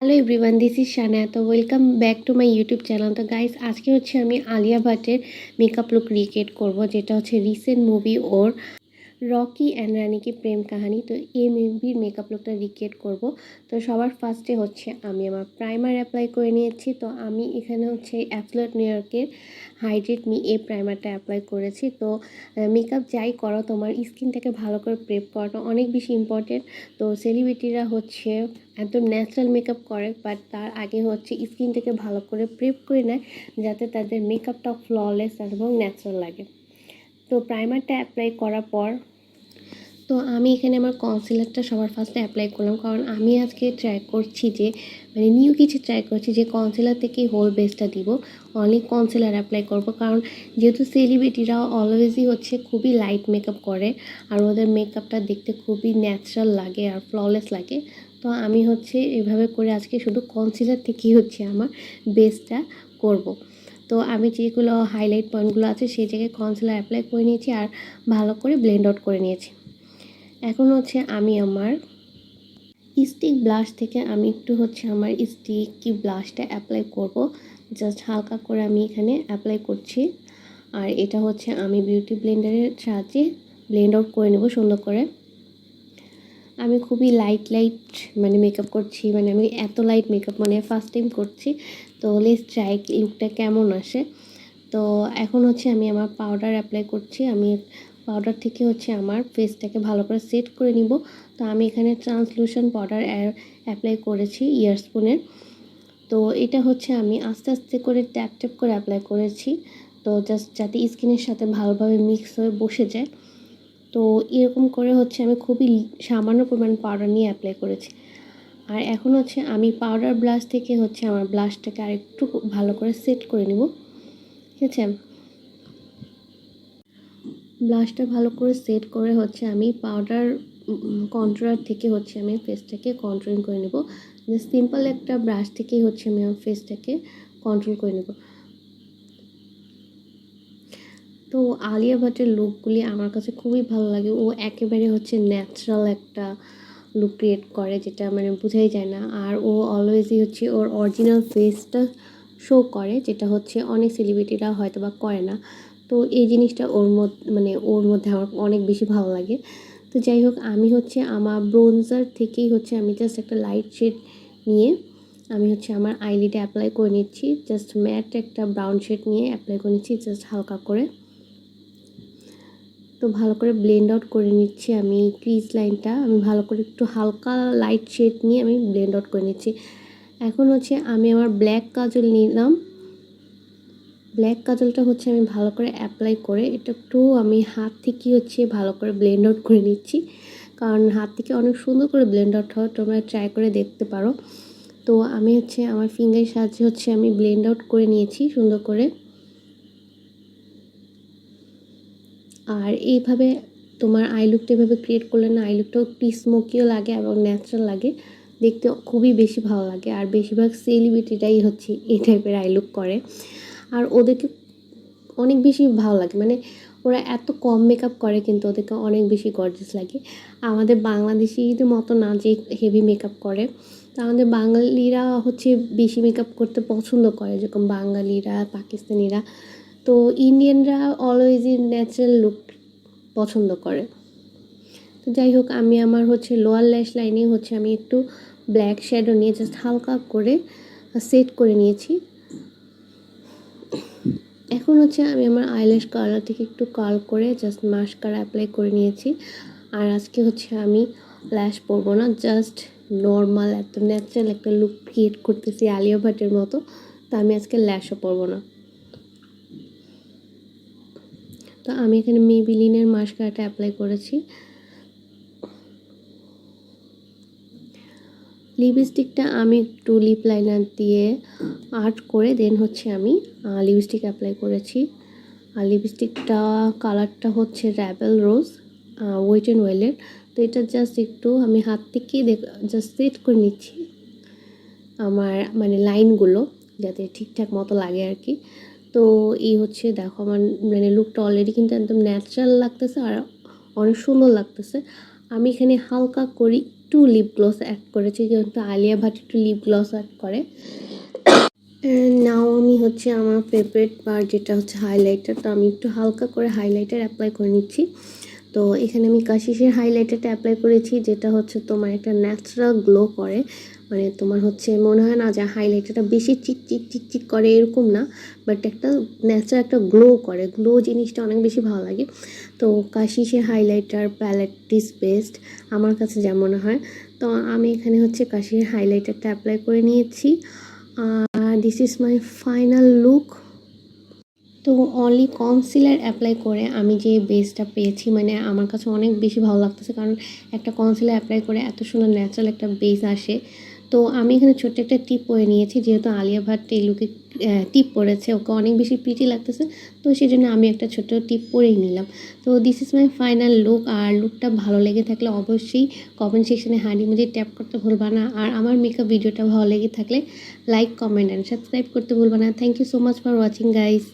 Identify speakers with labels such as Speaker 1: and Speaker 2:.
Speaker 1: Hello everyone, this is Shanaya. তো welcome back to my YouTube channel. তো guys, আজকে হচ্ছে আমি আলিয়া ভাটের মেকআপ লুক রিক্রিয়েট করব, যেটা হচ্ছে রিসেন্ট মুভি ওর রকি অ্যান্ড রানি কি প্রেম কাহানি। তো এই মুভির মেকআপ লুকটা রিক্রিয়েট করব। তো সবার ফার্স্টে হচ্ছে আমি আমার প্রাইমার অ্যাপ্লাই করে নিয়েছি। তো আমি এখানে হচ্ছে অ্যাবসলিউট নিউ ইয়র্কের হাইড্রেট মি এই প্রাইমারটা অ্যাপ্লাই করেছি। তো মেকআপ যাই করো, তোমার স্কিনটাকে ভালো করে প্রেপ করাটা অনেক বেশি ইম্পর্টেন্ট। তো সেলিব্রিটিরা হচ্ছে একদম ন্যাচারাল মেকআপ করে, বাট তার আগে হচ্ছে স্কিনটাকে ভালো করে প্রেপ করে নেয়, যাতে তাদের মেকআপটা ফ্ললেস এবং ন্যাচারাল লাগে। তো প্রাইমারটা অ্যাপ্লাই করার পর তো আমি এখানে আমার কনসিলারটা সবার ফার্স্টে অ্যাপ্লাই করলাম, কারণ আমি আজকে ট্রাই করছি যে নিউ কিছু ট্রাই করছি যে কনসিলার থেকেই হোল বেসটা দিব, অনলি কনসিলার অ্যাপ্লাই করব। কারণ যেহেতু সেলিব্রিটিরা অলওয়েজই হচ্ছে খুবই লাইট মেকআপ করে, আর ওদের মেকআপটা দেখতে খুবই ন্যাচারাল লাগে আর ফ্ললেস লাগে। তো আমি হচ্ছে এভাবে করে আজকে শুধু কনসিলার থেকেই হচ্ছে আমার বেসটা করব। তো আমি যেগুলো হাইলাইট পয়েন্টগুলো আছে সেই জায়গায় কনসিলার অ্যাপ্লাই করে নিয়েছি আর ভালো করে ব্লেন্ড আউট করে নিয়েছি। এখন হচ্ছে আমি আমার স্টিক ব্লাশ থেকে আমি একটু হচ্ছে আমার স্টিকি ব্লাশটা অ্যাপ্লাই করব। জাস্ট হালকা করে আমি এখানে অ্যাপ্লাই করছি, আর এটা হচ্ছে আমি বিউটি ব্লেন্ডারের সাহায্যে ব্লেন্ড আউট করে নেব সুন্দর করে। আমি খুবই লাইট মেকআপ করছি, আমি এত লাইট মেকআপ ফার্স্ট টাইম করছি। তো লেটস ট্রাই লুকটা কেমন আসে। তো এখন হচ্ছে আমি আমার পাউডার অ্যাপ্লাই করছি। আমি পাউডার থেকে হচ্ছে আমার ফেসটাকে ভালো করে সেট করে নিব। তো আমি এখানে ট্রান্সলুশন পাউডার অ্যাপ্লাই করেছি ইয়ার স্পুনের। তো এটা হচ্ছে আমি আস্তে আস্তে করে ট্যাপ ট্যাপ করে অ্যাপ্লাই করেছি, তো জাস্ট যাতে স্কিনের সাথে ভালোভাবে মিক্স হয়ে বসে যায়। তো এরকম করে হচ্ছে আমি খুবই সামান্য পরিমাণ পাউডার নিয়ে অ্যাপ্লাই করেছি। আর এখন হচ্ছে আমি পাউডার ব্লাশ থেকে হচ্ছে আমার ব্লাশটাকে আরেকটু ভালো করে সেট করে নিব। ঠিক আছে, ব্লাশটা ভালো করে সেট করে হচ্ছে আমি পাউডার কন্ট্রোলার থেকে হচ্ছে আমি ফেসটাকে কন্ট্রোল করে নেব। সিম্পল একটা ব্রাশ থেকেই হচ্ছে আমি আমার ফেসটাকে কন্ট্রোল করে নেব। তো আলিয়া ভাটের লুকগুলি আমার কাছে খুবই ভালো লাগে। ও একেবারে হচ্ছে ন্যাচারাল একটা লুক ক্রিয়েট করে, যেটা বোঝাই যায় না। আর ও অলওয়েজই হচ্ছে ওর অরিজিনাল ফেসটা শো করে, যেটা হচ্ছে অনেক সেলিব্রিটিরা হয়তো বা করে না। তো এই জিনিসটা ওর মধ্যে আমার অনেক বেশি ভালো লাগে। তো যাই হোক, আমি হচ্ছে আমার ব্রোঞ্জার থেকেই হচ্ছে আমি জাস্ট একটা লাইট শেড নিয়ে আমি হচ্ছে আমার আইলিডে অ্যাপ্লাই করে নিচ্ছি। জাস্ট ম্যাট একটা ব্রাউন শেড নিয়ে অ্যাপ্লাই করে নিচ্ছি, জাস্ট হালকা করে। তো ভালো করে ব্লেন্ড আউট করে নিচ্ছি। আমি ক্রিজ লাইনটা আমি ভালো করে একটু হালকা লাইট শেড নিয়ে আমি ব্লেন্ড আউট করে নিচ্ছি। এখন হচ্ছে আমি আমার ব্ল্যাক কাজল নিলাম। ব্ল্যাক কাজলটা হচ্ছে আমি ভালো করে অ্যাপ্লাই করে এটা একটু আমি হাত থেকে হচ্ছে ভালো করে ব্লেন্ড আউট করে নিচ্ছি, কারণ হাত থেকে অনেক সুন্দর করে ব্লেন্ড আউট হয়। তোমরা ট্রাই করে দেখতে পারো। তো আমি হচ্ছে আমার ফিঙ্গারের সাহায্যে হচ্ছে আমি ব্লেন্ড আউট করে নিয়েছি সুন্দর করে। আর এইভাবে তোমার আই লুকটা এভাবে ক্রিয়েট করলে না, আই লুকটাও একটু স্মোকিও লাগে এবং ন্যাচারাল লাগে, দেখতে খুবই বেশি ভালো লাগে। আর বেশিরভাগ সেলিব্রিটিটাই হচ্ছে এই টাইপের আই লুক করে, আর ওদেরকে অনেক বেশি ভালো লাগে। ওরা এত কম মেকআপ করে কিন্তু ওদেরকে অনেক বেশি গর্জিয়াস লাগে। আমাদের বাংলাদেশিদের মতো না যে হেভি মেকআপ করে। তো আমাদের বাঙালিরা হচ্ছে বেশি মেকআপ করতে পছন্দ করে, যেরকম বাঙালিরা, পাকিস্তানিরা। তো ইন্ডিয়ানরা অলওয়েজই ন্যাচারাল লুক পছন্দ করে। তো যাই হোক, আমি আমার হচ্ছে লোয়ার ল্যাশ লাইনে হচ্ছে আমি একটু ব্ল্যাক শ্যাডো নিয়ে জাস্ট হালকা করে সেট করে নিয়েছি। এখন হচ্ছে আমি আমার আইল্যাশ কালার থেকে একটু কার্ল করে জাস্ট মাস্কারা অ্যাপ্লাই করে নিয়েছি। আর আজকে হচ্ছে আমি ল্যাশ পরবো না, জাস্ট নর্মাল এত ন্যাচারাল একটা লুক ক্রিয়েট করতেছি আলিয়া ভাটের মতো। তো আমি আজকে ল্যাশও পরবো না। তো আমি এখানে মেবিলিনের মাস্কারাটা অ্যাপ্লাই করেছি। লিপস্টিকটা আমি একটু লিপ লাইনার দিয়ে আর্ট করে দেন হচ্ছে আমি লিপস্টিক অ্যাপ্লাই করেছি। আর লিপস্টিকটা কালারটা হচ্ছে র্যাবেল রোজ ওয়েট অ্যান্ড ওয়েলের। তো এটা জাস্ট একটু আমি হাত থেকে জাস্ট সেট করে নিচ্ছি আমার লাইনগুলো, যাতে ঠিকঠাক মতো লাগে আর কি। তো এই হচ্ছে দেখো আমার লুকটা অলরেডি কিন্তু একদম ন্যাচারাল লাগতেছে আর অনেক সুন্দর লাগতেছে। আমি এখানে হালকা করি একটু লিপ গ্লস অ্যাড করেছি, যেহেতু আলিয়া ভাট একটু লিপ গ্লস অ্যাড করে। নাও আমি হচ্ছে আমার ফেভারিট পার্ট যেটা হচ্ছে হাইলাইটার, তো আমি একটু হালকা করে হাইলাইটার অ্যাপ্লাই করে নিচ্ছি। তো এখানে আমি কাশিসের হাইলাইটারটা অ্যাপ্লাই করেছি, যেটা হচ্ছে তোমার একটা ন্যাচারাল গ্লো করে, মানে তোমার হচ্ছে মনে হয় না যে হাইলাইটারটা বেশি চিকচিক চিকচিক করে, এরকম না, বাট একটা ন্যাচারাল একটা গ্লো করে, গ্লো জিনিসটা অনেক বেশি ভালো লাগে। তো কাশিসের হাইলাইটার প্যালেট ইজ বেস্ট আমার কাছে যা মনে হয়। তো আমি এখানে হচ্ছে কাশিসের হাইলাইটারটা অ্যাপ্লাই করে নিয়েছি, আর this is my final look. তো অনলি কনসিলার অ্যাপ্লাই করে আমি যে বেসটা পেয়েছি, মানে আমার কাছে অনেক বেশি ভালো লাগতেছে, কারণ একটা কনসিলার অ্যাপ্লাই করে এত সুন্দর ন্যাচারাল একটা বেস আসে। তো আমি এখানে ছোট্ট একটা টিপ পরে নিয়েছি, যেহেতু আলিয়া ভাট এই লুকে টিপ পরেছে, ওকে অনেক বেশি প্রিটি লাগতেছে, তো সেই জন্য আমি একটা ছোট্ট টিপ পরেই নিলাম। তো this is my final look. আর লুকটা ভালো লেগে থাকলে অবশ্যই কমেন্ট সেকশনে হাঁড়ি মুজি ট্যাপ করতে ভুলবা না। আর আমার মেকআপ ভিডিওটা ভালো লেগে থাকলে লাইক, কমেন্ট অ্যান্ড সাবস্ক্রাইব করতে ভুলবা না। Thank you so much for watching guys.